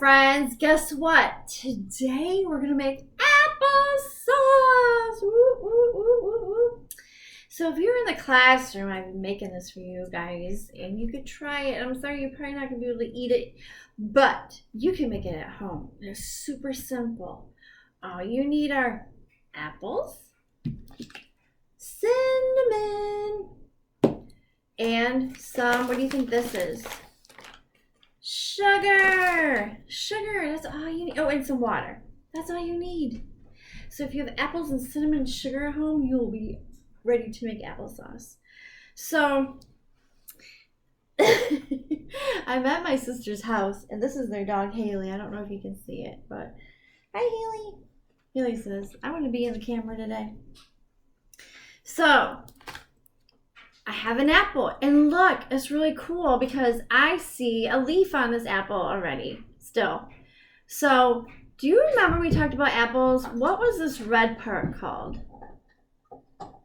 friends, guess what? Today we're gonna make applesauce. Woo, woo, woo, woo, woo. So if you're in the classroom, I've been making this for you guys, and you could try it. I'm sorry, you're probably not gonna be able to eat it, but you can make it at home. It's super simple. All you need are apples, cinnamon, and some, what do you think this is? Sugar, that's all you need. Oh, and some water. That's all you need. So if you have apples and cinnamon and sugar at home, you'll be ready to make applesauce. So I'm at my sister's house, and this is their dog, Haley. I don't know if you can see it, but hi, Haley. Haley says, I want to be in the camera today. So I have an apple, and look, it's really cool because I see a leaf on this apple already still. So do you remember we talked about apples? What was this red part called?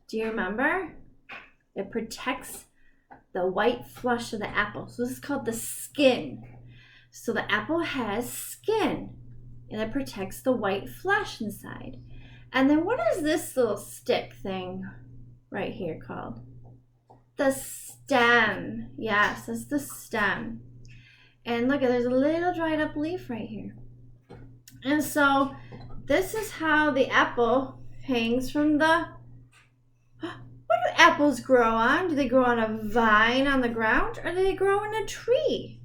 Do you remember? It protects the white flesh of the apple. So this is called the skin. So the apple has skin, and it protects the white flesh inside. And then what is this little stick thing right here called? The stem. Yes, that's the stem. And look, there's a little dried up leaf right here. And so this is how the apple hangs from the... What do apples grow on? Do they grow on a vine on the ground, or do they grow in a tree?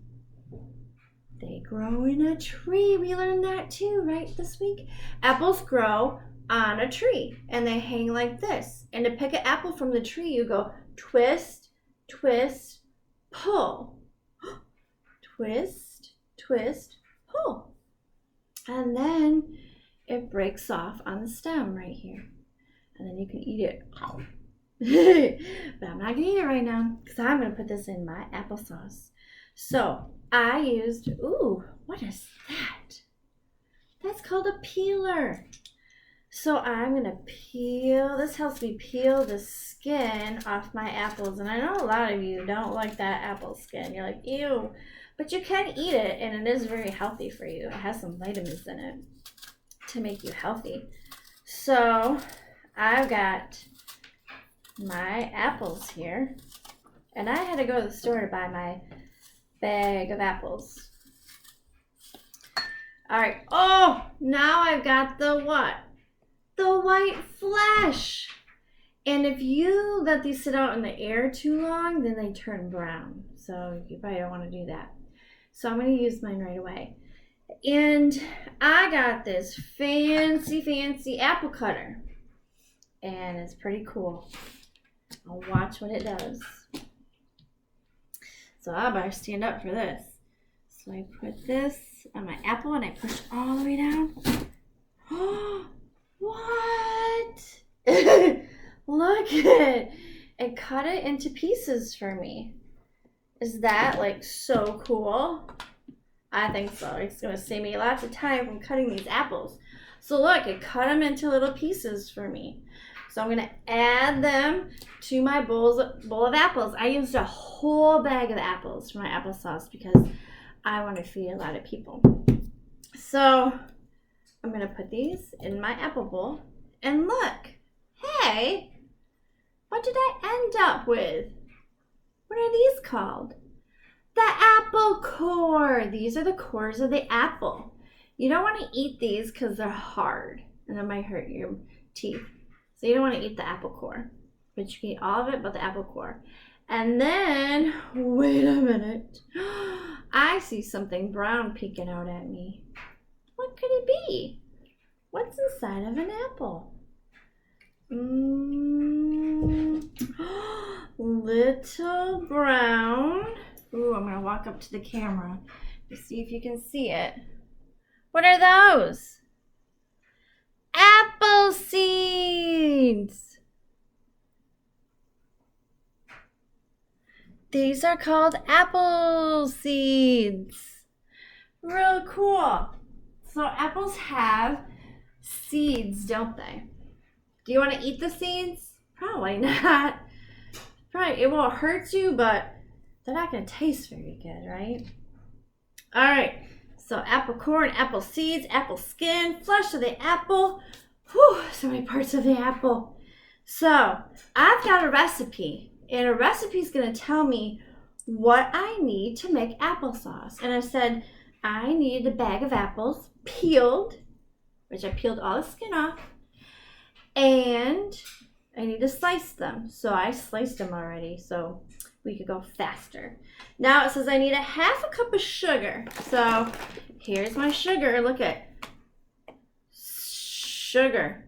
They grow in a tree. We learned that too, right, this week? Apples grow on a tree, and they hang like this. And to pick an apple from the tree, you go twist, twist, pull. Twist, twist, pull. And then it breaks off on the stem right here. And then you can eat it. But I'm not going to eat it right now because I'm going to put this in my applesauce. So I used, ooh, what is that? That's called a peeler. So I'm going to peel, this helps me peel the skin off my apples. And I know a lot of you don't like that apple skin. You're like, ew. But you can eat it, and it is very healthy for you. It has some vitamins in it to make you healthy. So I've got my apples here. And I had to go to the store to buy my bag of apples. All right. Oh, now I've got the what? The white flesh. And if you let these sit out in the air too long, then they turn brown. So you probably don't want to do that. So I'm going to use mine right away. And I got this fancy apple cutter. And it's pretty cool. I'll watch what it does. So I better stand up for this. So I put this on my apple and I push all the way down. Oh, what? Look at it. It cut it into pieces for me. Is that like so cool? I think so. It's going to save me lots of time from cutting these apples. So look, it cut them into little pieces for me. So I'm going to add them to my bowl of apples. I used a whole bag of apples for my applesauce because I want to feed a lot of people. So I'm going to put these in my apple bowl. And look, hey, what did I end up with? What are these called? The apple core. These are the cores of the apple. You don't want to eat these because they're hard and it might hurt your teeth. So you don't want to eat the apple core. But you can eat all of it but the apple core. And then, wait a minute. I see something brown peeking out at me. What could it be? What's inside of an apple? Little brown. Ooh, I'm going to walk up to the camera to see if you can see it. What are those? Apple seeds. These are called apple seeds. Real cool. So apples have seeds, don't they? Do you want to eat the seeds? Probably not. Probably it won't hurt you, but they're not going to taste very good, right? All right. So apple core and apple seeds, apple skin, flesh of the apple. Whew, so many parts of the apple. So I've got a recipe, and a recipe is going to tell me what I need to make applesauce. And I said I needed a bag of apples peeled, which I peeled all the skin off, and I need to slice them. So I sliced them already so we could go faster. Now it says I need a half a cup of sugar. So here's my sugar. Look at sugar.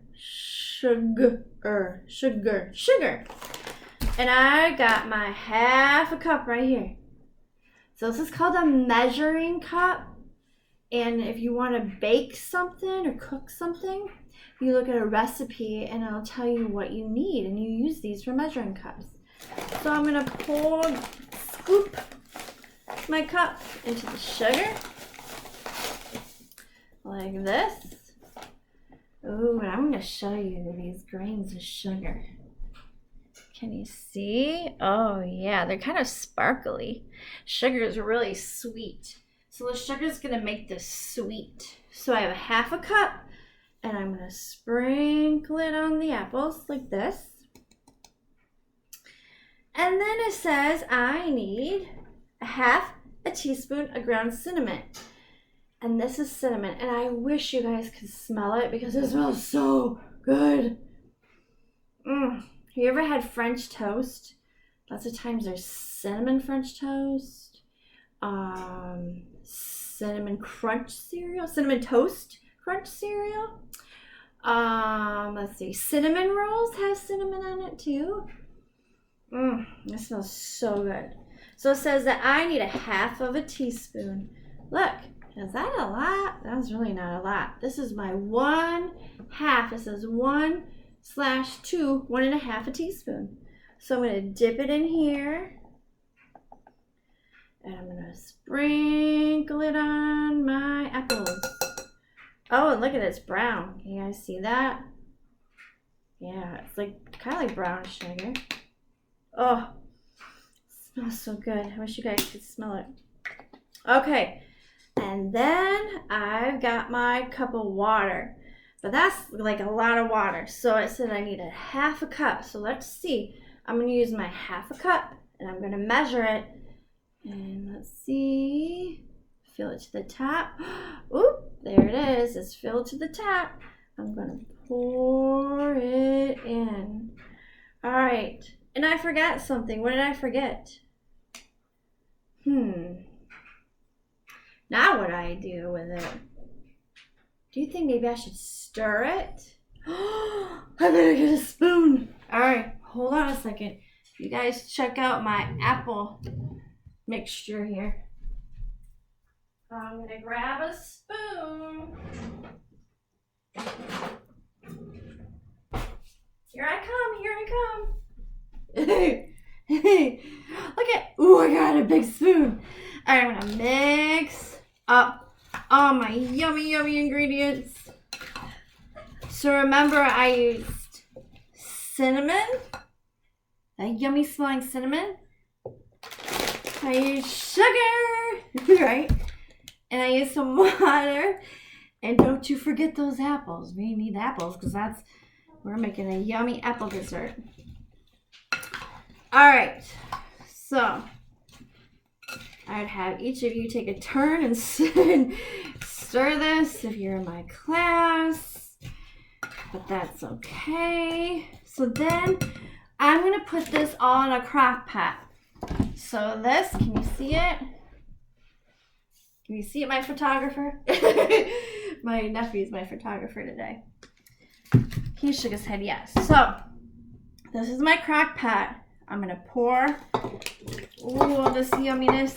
And I got my half a cup right here. So this is called a measuring cup. And if you want to bake something or cook something, you look at a recipe and it'll tell you what you need, and you use these for measuring cups. So I'm going to scoop my cup into the sugar like this. Ooh, and I'm going to show you these grains of sugar. Can you see? Oh yeah, they're kind of sparkly. Sugar is really sweet. So the sugar is going to make this sweet. So I have a half a cup, and I'm going to sprinkle it on the apples like this. And then it says I need a half a teaspoon of ground cinnamon. And this is cinnamon. And I wish you guys could smell it because it smells so good. Have you ever had French toast? Lots of times there's cinnamon French toast. Cinnamon crunch cereal. Cinnamon toast crunch cereal. Let's see. Cinnamon rolls have cinnamon on it too. That smells so good. So it says that I need a half of a teaspoon. Look, is that a lot? That's really not a lot. This is my 1/2. It says 1/2, 1.5 a teaspoon. So I'm going to dip it in here. And I'm going to sprinkle it on my apples. Oh, and look at it, it's brown. Can you guys see that? Yeah, it's like kind of like brown sugar. Oh, it smells so good. I wish you guys could smell it. Okay, and then I've got my cup of water. But that's like a lot of water. So it said I need a half a cup. So let's see. I'm going to use my half a cup, and I'm going to measure it. And let's see. Fill it to the top. Oop, there it is. It's filled to the top. I'm going to pour it in. All right. And I forgot something. What did I forget? Now what do I do with it? Do you think maybe I should stir it? I better get a spoon. All right, hold on a second. You guys check out my apple mixture here. I'm gonna grab a spoon. Here I come. Look at, ooh, I got a big spoon. All right, I'm gonna mix up all my yummy ingredients. So remember, I used cinnamon, that yummy smelling cinnamon. I used sugar, right? And I used some water. And don't you forget those apples. We need apples because we're making a yummy apple dessert. All right, so I'd have each of you take a turn and stir this if you're in my class, but that's okay. So then I'm gonna put this all in a crock pot. So this, can you see it? Can you see it, my photographer? My nephew's my photographer today. He shook his head yes. So this is my crock pot. I'm gonna pour all this yumminess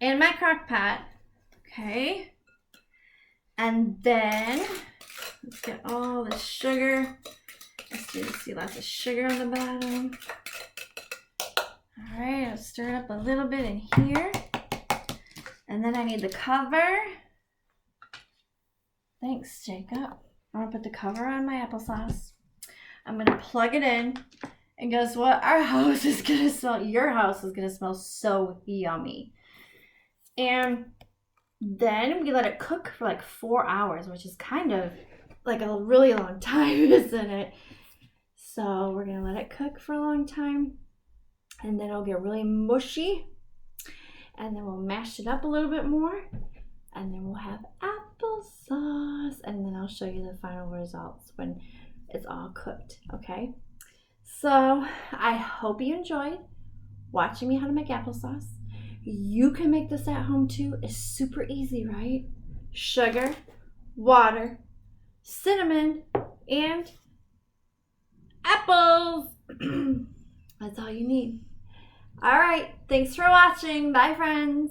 in my crock pot. Okay. And then let's get all the sugar. Let's see lots of sugar on the bottom. All right, I'll stir it up a little bit in here. And then I need the cover. Thanks, Jacob. I'm gonna put the cover on my applesauce. I'm gonna plug it in. And guess what? Our house is gonna smell, your house is gonna smell so yummy. And Then we let it cook for like 4 hours, which is kind of like a really long time, isn't it? So we're gonna let it cook for a long time, and then it'll get really mushy, and then we'll mash it up a little bit more, and then we'll have applesauce, and then I'll show you the final results when it's all cooked, okay? So I hope you enjoyed watching me how to make applesauce. You can make this at home too. It's super easy, right? Sugar, water, cinnamon, and apples. That's all you need. All right, thanks for watching. Bye, friends.